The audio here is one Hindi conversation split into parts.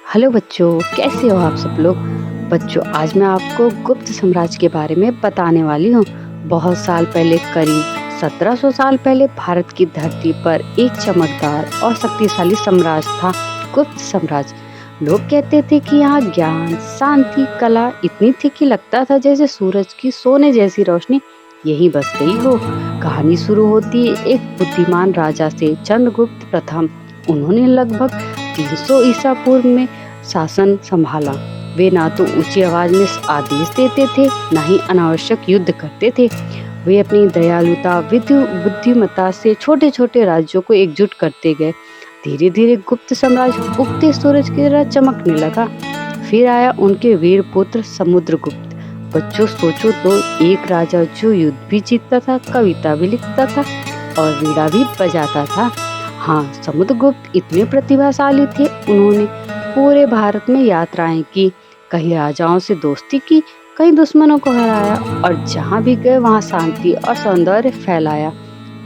हेलो बच्चों, कैसे हो आप सब लोग। बच्चों, आज मैं आपको गुप्त साम्राज्य के बारे में बताने वाली हूँ। बहुत साल पहले, करीब 1700 साल पहले, भारत की धरती पर एक चमकदार और शक्तिशाली साम्राज्य था, गुप्त साम्राज्य। लोग कहते थे कि यहाँ ज्ञान, शांति, कला इतनी थी कि लगता था जैसे सूरज की सोने जैसी रोशनी यहीं बस गई हो। कहानी शुरू होती है एक बुद्धिमान राजा से, चंद्रगुप्त प्रथम। उन्होंने लगभग 300 ईसा पूर्व में शासन संभाला। वे ना तो ऊंची आवाज में आदेश देते थे, ना ही अनावश्यक युद्ध करते थे। वे अपनी दयालुता, बुद्धिमत्ता से छोटे छोटे राज्यों को एकजुट करते गए। धीरे धीरे गुप्त साम्राज्य उगते सूरज की तरह चमकने लगा। फिर आया उनके वीर पुत्र समुद्रगुप्त। बच्चों, सोचो तो, एक राजा जो युद्ध भी जीतता था, कविता भी लिखता था और वीणा भी बजाता था। हाँ, समुद्रगुप्त इतने प्रतिभाशाली थे, उन्होंने पूरे भारत में यात्राएं की, कहीं राजाओं से दोस्ती की, कहीं दुश्मनों को हराया और जहाँ भी गए वहाँ शांति और सौंदर्य फैलाया।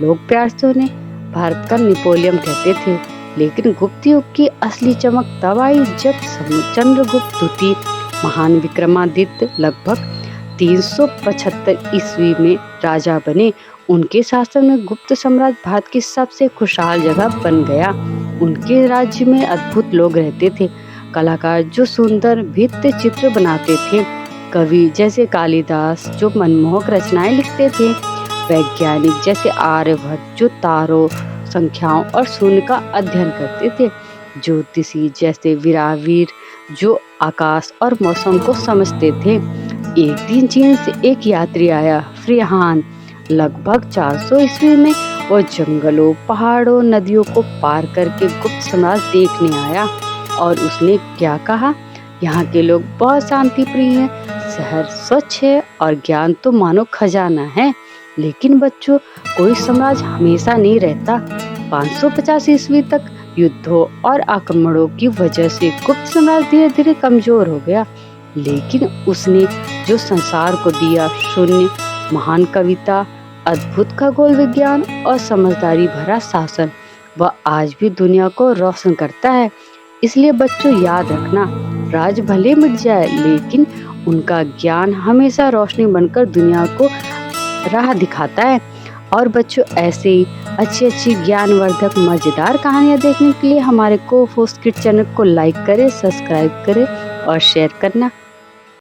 लोग प्यार से उन्हें भारत का नेपोलियन कहते थे। लेकिन गुप्त युग की असली चमक तब आई जब चंद्रगुप्त द्वितीय, महान विक्रमादित्य, लगभग 375 ईस्वी में राजा बने। उनके शासन में गुप्त साम्राज्य भारत की सबसे खुशहाल जगह बन गया। उनके राज्य में अद्भुत लोग रहते थे, कलाकार जो सुंदर भित्ति चित्र बनाते थे, कवि जैसे कालिदास जो मनमोहक रचनाएं लिखते थे, वैज्ञानिक जैसे आर्यभट्ट जो तारों, संख्याओं और शून्य का अध्ययन करते थे, ज्योतिषी जैसे वीरावीर जो आकाश और मौसम को समझते थे। एक दिन चीन से एक यात्री आया, फ्रिहान। लगभग 400 ईस्वी में वो जंगलों, पहाड़ों, नदियों को पार करके गुप्त साम्राज्य देखने आया। और उसने क्या कहा? यहाँ के लोग बहुत शांति प्रिय हैं, शहर स्वच्छ है और ज्ञान तो मानो खजाना है। लेकिन बच्चों, कोई साम्राज्य हमेशा नहीं रहता। 550 ईस्वी तक युद्धों और आक्रमणों की वजह से गुप्त साम्राज्य धीरे धीरे कमजोर हो गया। लेकिन उसने जो संसार को दिया, शून्य, महान कविता, अद्भुत खगोल विज्ञान और समझदारी भरा शासन, वह आज भी दुनिया को रोशन करता है। इसलिए बच्चों, याद रखना, राज भले मिट जाए लेकिन उनका ज्ञान हमेशा रोशनी बनकर दुनिया को राह दिखाता है। और बच्चों, ऐसे ही अच्छी ज्ञानवर्धक मजेदार कहानियाँ देखने के लिए हमारे कोफोस किड्स चैनल को लाइक करें, सब्सक्राइब करें और शेयर करना